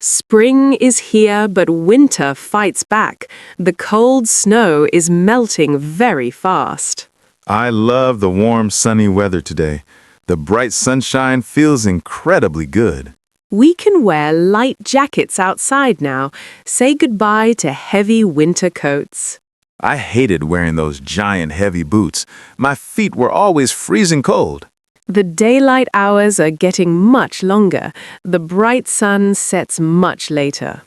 Spring is here, but winter fights back. The cold snow is melting very fast. I love the warm, sunny weather today. The bright sunshine feels incredibly good. We can wear light jackets outside now. Say goodbye to heavy winter coats. I hated wearing those giant, heavy boots. My feet were always freezing cold. The daylight hours are getting much longer. The bright sun sets much later.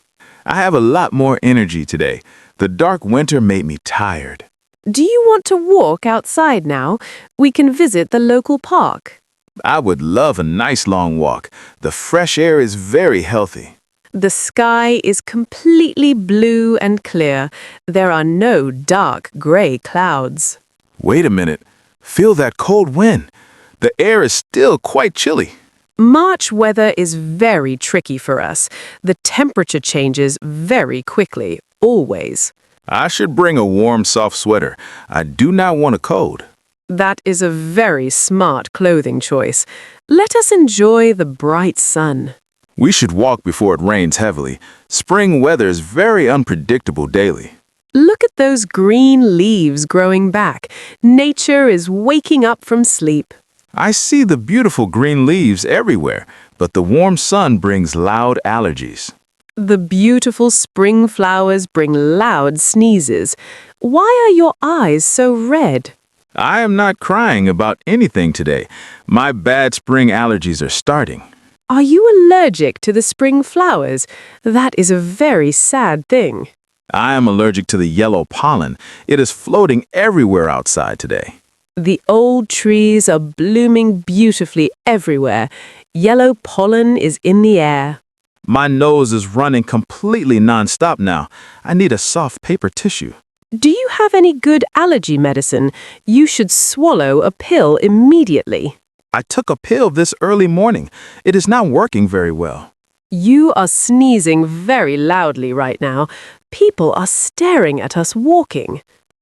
I have a lot more energy today. The dark winter made me tired. Do you want to walk outside now? We can visit the local park. I would love a nice long walk. The fresh air is very healthy. The sky is completely blue and clear. There are no dark gray clouds. Wait a minute. Feel that cold wind. The air is still quite chilly. March weather is very tricky for us. The temperature changes very quickly, always. I should bring a warm, soft sweater. I do not want a cold. That is a very smart clothing choice. Let us enjoy the bright sun. We should walk before it rains heavily. Spring weather is very unpredictable daily. Look at those green leaves growing back. Nature is waking up from sleep. I see the beautiful green leaves everywhere, but the warm sun brings loud allergies. The beautiful spring flowers bring loud sneezes. Why are your eyes so red? I am not crying about anything today. My bad spring allergies are starting. Are you allergic to the spring flowers? That is a very sad thing. I am allergic to the yellow pollen. It is floating everywhere outside today. The old trees are blooming beautifully everywhere. Yellow pollen is in the air. My nose is running completely nonstop now. I need a soft paper tissue. Do you have any good allergy medicine? You should swallow a pill immediately. I took a pill this early morning. It is not working very well. You are sneezing very loudly right now. People are staring at us walking.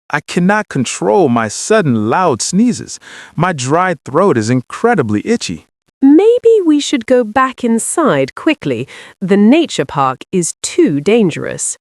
I cannot control my sudden loud sneezes. My dry throat is incredibly itchy. Maybe we should go back inside quickly. The nature park is too dangerous.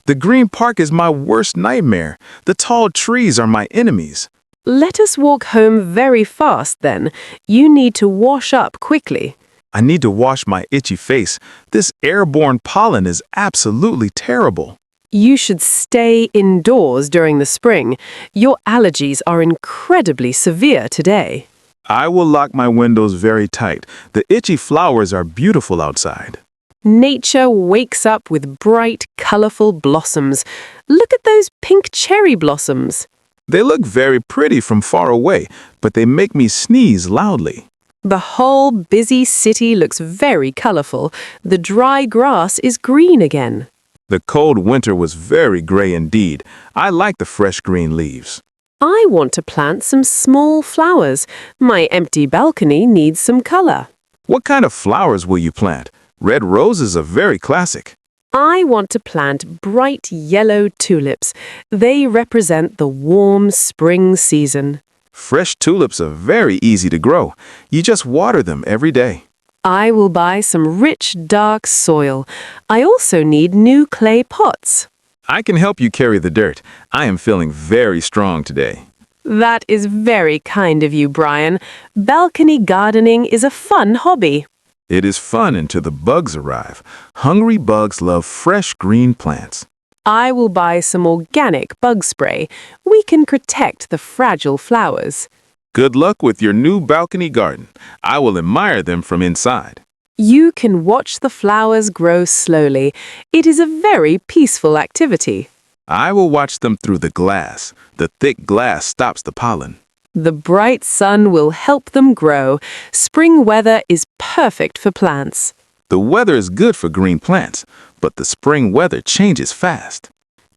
The green park is my worst nightmare. The tall trees are my enemies. Let us walk home very fast then. You need to wash up quickly. I need to wash my itchy face. This airborne pollen is absolutely terrible. You should stay indoors during the spring. Your allergies are incredibly severe today. I will lock my windows very tight. The itchy flowers are beautiful outside. Nature wakes up with bright, colorful blossoms. Look at those pink cherry blossoms. They look very pretty from far away, but they make me sneeze loudly. The whole busy city looks very colorful. The dry grass is green again. The cold winter was very gray indeed. I like the fresh green leaves. I want to plant some small flowers. My empty balcony needs some color. What kind of flowers will you plant? Red roses are very classic. I want to plant bright yellow tulips. They represent the warm spring season. Fresh tulips are very easy to grow. You just water them every day. I will buy some rich, dark soil. I also need new clay pots. I can help you carry the dirt. I am feeling very strong today. That is very kind of you, Brian. Balcony gardening is a fun hobby. It is fun until the bugs arrive. Hungry bugs love fresh green plants. I will buy some organic bug spray. We can protect the fragile flowers. Good luck with your new balcony garden. I will admire them from inside. You can watch the flowers grow slowly. It is a very peaceful activity. I will watch them through the glass. The thick glass stops the pollen. The bright sun will help them grow. Spring weather is perfect for plants. The weather is good for green plants, but the spring weather changes fast.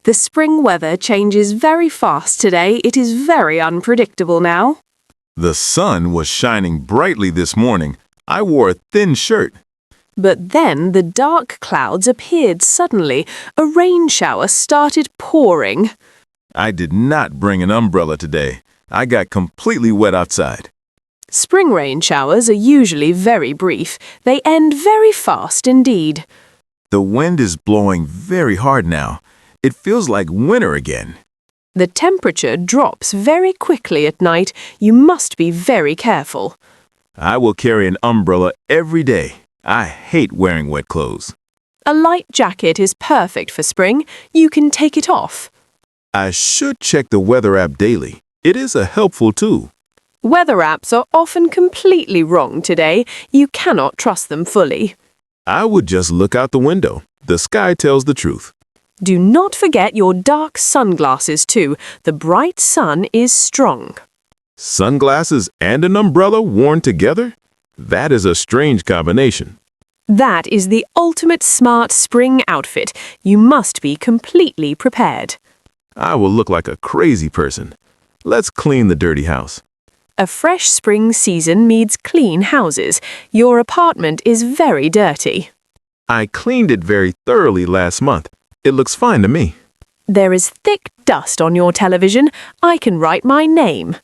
The spring weather changes very fast today. It is very unpredictable now. The sun was shining brightly this morning. I wore a thin shirt. But then the dark clouds appeared suddenly. A rain shower started pouring. I did not bring an umbrella today. I got completely wet outside. Spring rain showers are usually very brief. They end very fast indeed. The wind is blowing very hard now. It feels like winter again. The temperature drops very quickly at night. You must be very careful. I will carry an umbrella every day. I hate wearing wet clothes. A light jacket is perfect for spring. You can take it off. I should check the weather app daily. It is a helpful tool. Weather apps are often completely wrong today. You cannot trust them fully. I would just look out the window. The sky tells the truth. Do not forget your dark sunglasses too. The bright sun is strong. Sunglasses and an umbrella worn together? That is a strange combination. That is the ultimate smart spring outfit. You must be completely prepared. I will look like a crazy person. Let's clean the dirty house. A fresh spring season needs clean houses. Your apartment is very dirty. I cleaned it very thoroughly last month. It looks fine to me. There is thick dust on your television. I can write my name.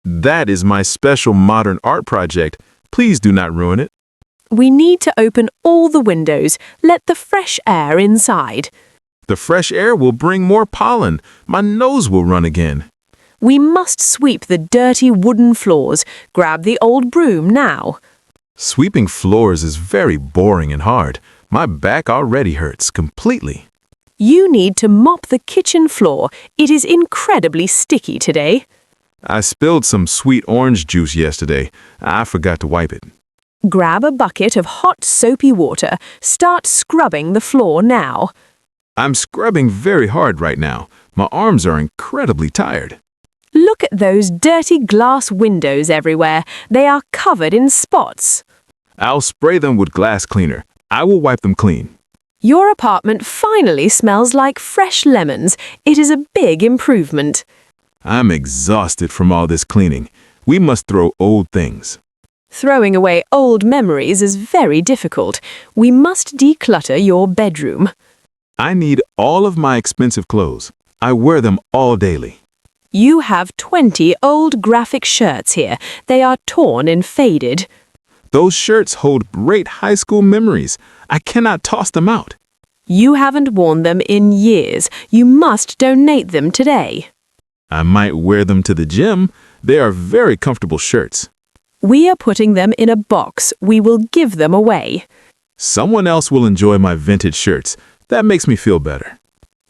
That is my special modern art project. Please do not ruin it. We need to open all the windows. Let the fresh air inside. The fresh air will bring more pollen. My nose will run again. We must sweep the dirty wooden floors. Grab the old broom now. Sweeping floors is very boring and hard. My back already hurts completely. You need to mop the kitchen floor. It is incredibly sticky today. I spilled some sweet orange juice yesterday. I forgot to wipe it. Grab a bucket of hot soapy water. Start scrubbing the floor now. I'm scrubbing very hard right now. My arms are incredibly tired. Look at those dirty glass windows everywhere. They are covered in spots. I'll spray them with glass cleaner. I will wipe them clean. Your apartment finally smells like fresh lemons. It is a big improvement. I'm exhausted from all this cleaning. We must throw old things. Throwing away old memories is very difficult. We must declutter your bedroom. I need all of my expensive clothes. I wear them all daily. You have 20 old graphic shirts here. They are torn and faded. Those shirts hold great high school memories. I cannot toss them out. You haven't worn them in years. You must donate them today. I might wear them to the gym. They are very comfortable shirts. We are putting them in a box. We will give them away. Someone else will enjoy my vintage shirts. That makes me feel better.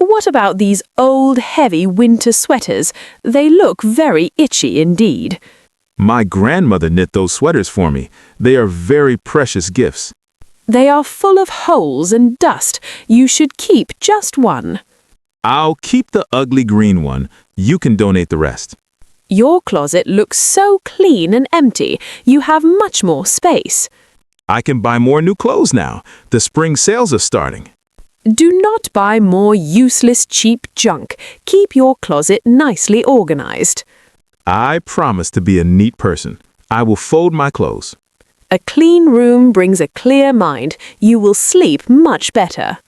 What about these old, heavy winter sweaters? They look very itchy indeed. My grandmother knit those sweaters for me. They are very precious gifts. They are full of holes and dust. You should keep just one. I'll keep the ugly green one. You can donate the rest. Your closet looks so clean and empty. You have much more space. I can buy more new clothes now. The spring sales are starting. Do not buy more useless, cheap junk. Keep your closet nicely organized. I promise to be a neat person. I will fold my clothes. A clean room brings a clear mind. You will sleep much better.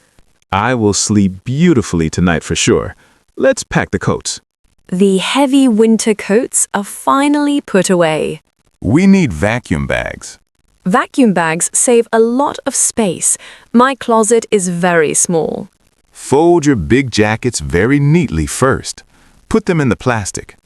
I will sleep beautifully tonight for sure. Let's pack the coats. The heavy winter coats are finally put away. We need vacuum bags. Vacuum bags save a lot of space. My closet is very small. Fold your big jackets very neatly first. Put them in the plastic.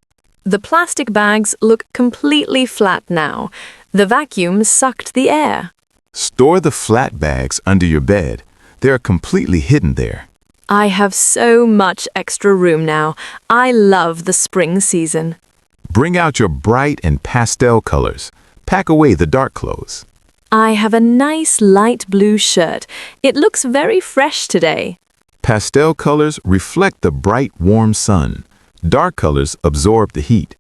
The plastic bags look completely flat now. The vacuum sucked the air. Store the flat bags under your bed. They are completely hidden there. I have so much extra room now. I love the spring season. Bring out your bright and pastel colors. Pack away the dark clothes. I have a nice light blue shirt. It looks very fresh today. Pastel colors reflect the bright, warm sun. Dark colors absorb the heat.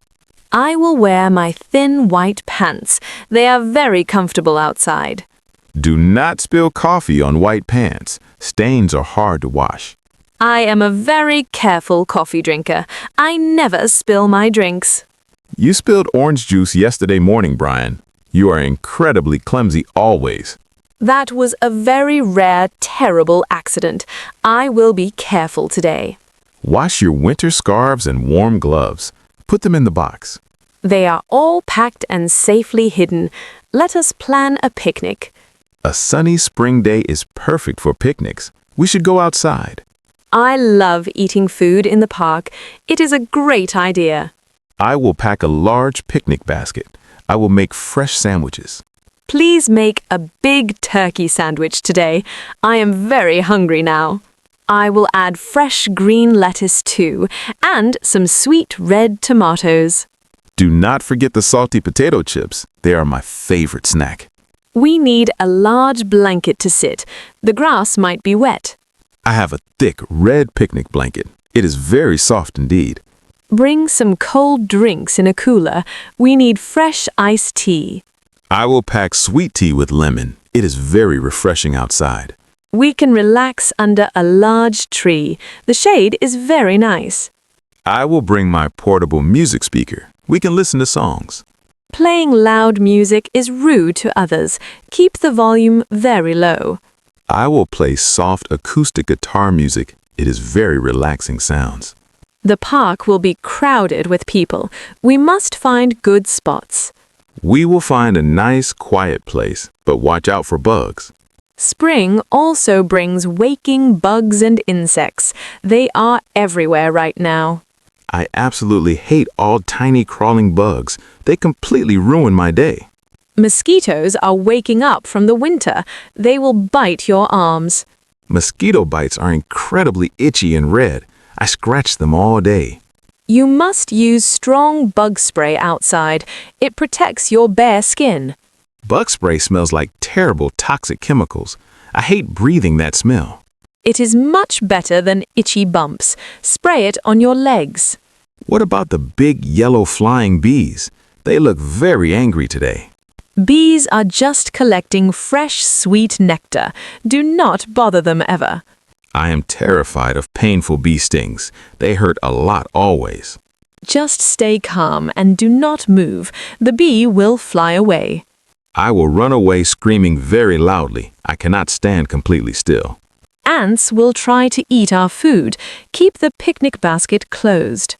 I will wear my thin white pants. They are very comfortable outside. Do not spill coffee on white pants. Stains are hard to wash. I am a very careful coffee drinker. I never spill my drinks. You spilled orange juice yesterday morning, Brian. You are incredibly clumsy always. That was a very rare, terrible accident. I will be careful today. Wash your winter scarves and warm gloves. Put them in the box. They are all packed and safely hidden. Let us plan a picnic. A sunny spring day is perfect for picnics. We should go outside. I love eating food in the park. It is a great idea. I will pack a large picnic basket. I will make fresh sandwiches. Please make a big turkey sandwich today. I am very hungry now. I will add fresh green lettuce too, and some sweet red tomatoes. Do not forget the salty potato chips. They are my favorite snack. We need a large blanket to sit. The grass might be wet. I have a thick red picnic blanket. It is very soft indeed. Bring some cold drinks in a cooler. We need fresh iced tea. I will pack sweet tea with lemon. It is very refreshing outside. We can relax under a large tree. The shade is very nice. I will bring my portable music speaker. We can listen to songs. Playing loud music is rude to others. Keep the volume very low. I will play soft acoustic guitar music. It is very relaxing sounds. The park will be crowded with people. We must find good spots. We will find a nice, quiet place, but watch out for bugs. Spring also brings waking bugs and insects. They are everywhere right now. I absolutely hate all tiny crawling bugs. They completely ruin my day. Mosquitoes are waking up from the winter. They will bite your arms. Mosquito bites are incredibly itchy and red. I scratch them all day. You must use strong bug spray outside. It protects your bare skin. Bug spray smells like terrible toxic chemicals. I hate breathing that smell. It is much better than itchy bumps. Spray it on your legs. What about the big yellow flying bees? They look very angry today. Bees are just collecting fresh, sweet nectar. Do not bother them ever. I am terrified of painful bee stings. They hurt a lot always. Just stay calm and do not move. The bee will fly away. I will run away screaming very loudly. I cannot stand completely still. Ants will try to eat our food. Keep the picnic basket closed.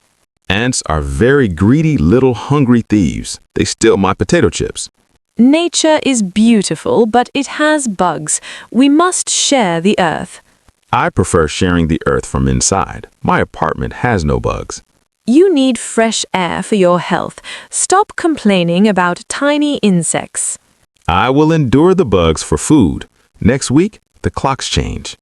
Ants are very greedy little hungry thieves. They steal my potato chips. Nature is beautiful, but it has bugs. We must share the earth. I prefer sharing the earth from inside. My apartment has no bugs. You need fresh air for your health. Stop complaining about tiny insects. I will endure the bugs for food. Next week, the clocks change.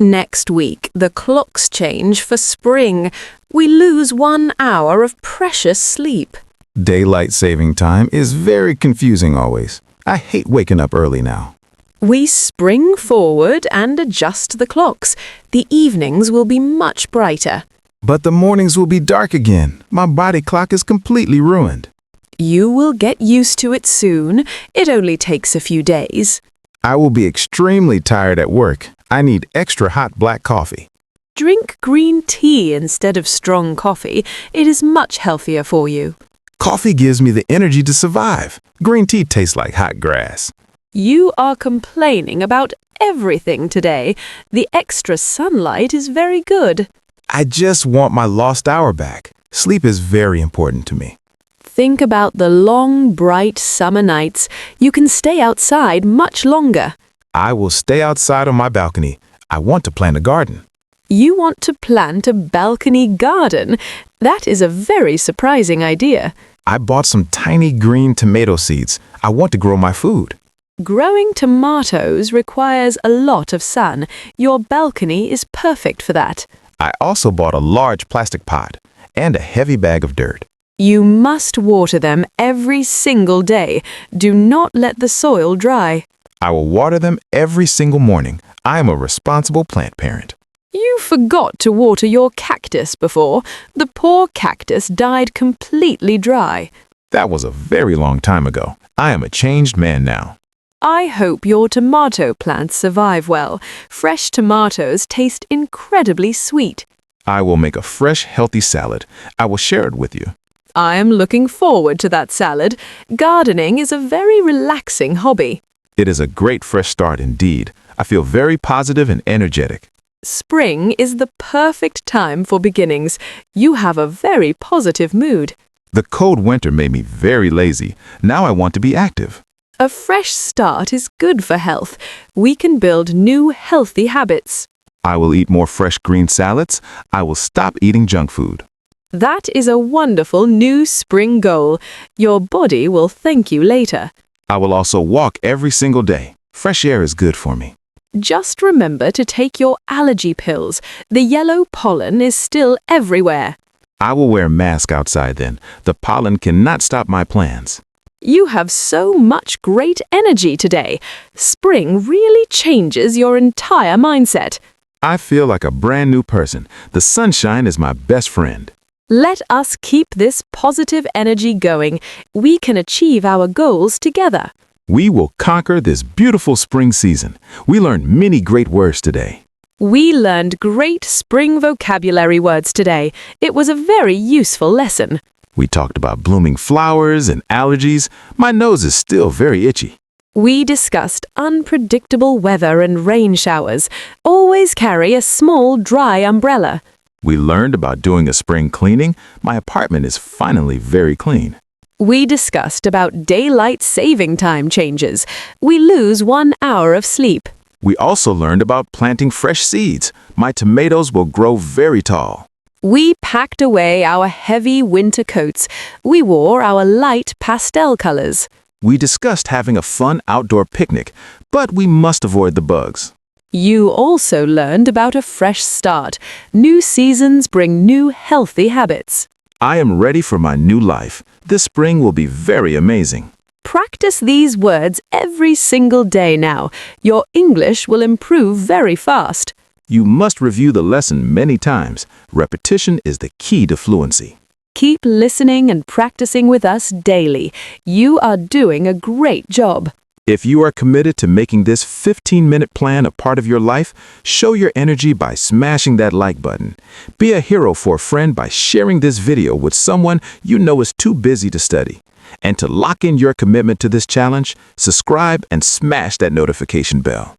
Next week, the clocks change for spring. We lose 1 hour of precious sleep. Daylight saving time is very confusing always. I hate waking up early now. We spring forward and adjust the clocks. The evenings will be much brighter. But the mornings will be dark again. My body clock is completely ruined. You will get used to it soon. It only takes a few days. I will be extremely tired at work. I need extra hot black coffee. Drink green tea instead of strong coffee. It is much healthier for you. Coffee gives me the energy to survive. Green tea tastes like hot grass. You are complaining about everything today. The extra sunlight is very good. I just want my lost hour back. Sleep is very important to me. Think about the long, bright summer nights. You can stay outside much longer. I will stay outside on my balcony. I want to plant a garden. You want to plant a balcony garden? That is a very surprising idea. I bought some tiny green tomato seeds. I want to grow my food. Growing tomatoes requires a lot of sun. Your balcony is perfect for that. I also bought a large plastic pot and a heavy bag of dirt. You must water them every single day. Do not let the soil dry. I will water them every single morning. I am a responsible plant parent. You forgot to water your cactus before. The poor cactus died completely dry. That was a very long time ago. I am a changed man now. I hope your tomato plants survive well. Fresh tomatoes taste incredibly sweet. I will make a fresh, healthy salad. I will share it with you. I am looking forward to that salad. Gardening is a very relaxing hobby. It is a great fresh start indeed. I feel very positive and energetic. Spring is the perfect time for beginnings. You have a very positive mood. The cold winter made me very lazy. Now I want to be active. A fresh start is good for health. We can build new healthy habits. I will eat more fresh green salads. I will stop eating junk food. That is a wonderful new spring goal. Your body will thank you later. I will also walk every single day. Fresh air is good for me. Just remember to take your allergy pills. The yellow pollen is still everywhere. I will wear a mask outside then. The pollen cannot stop my plans. You have so much great energy today. Spring really changes your entire mindset. I feel like a brand new person. The sunshine is my best friend. Let us keep this positive energy going. We can achieve our goals together. We will conquer this beautiful spring season. We learned many great words today. We learned great spring vocabulary words today. It was a very useful lesson. We talked about blooming flowers and allergies. My nose is still very itchy. We discussed unpredictable weather and rain showers. Always carry a small, dry umbrella. We learned about doing a spring cleaning. My apartment is finally very clean. We discussed about daylight saving time changes. We lose 1 hour of sleep. We also learned about planting fresh seeds. My tomatoes will grow very tall. We packed away our heavy winter coats. We wore our light pastel colors. We discussed having a fun outdoor picnic, but we must avoid the bugs. You also learned about a fresh start. New seasons bring new healthy habits. I am ready for my new life. This spring will be very amazing. Practice these words every single day now. Your English will improve very fast. You must review the lesson many times. Repetition is the key to fluency. Keep listening and practicing with us daily. You are doing a great job. If you are committed to making this 15-minute plan a part of your life, show your energy by smashing that like button. Be a hero for a friend by sharing this video with someone you know is too busy to study. And to lock in your commitment to this challenge, subscribe and smash that notification bell.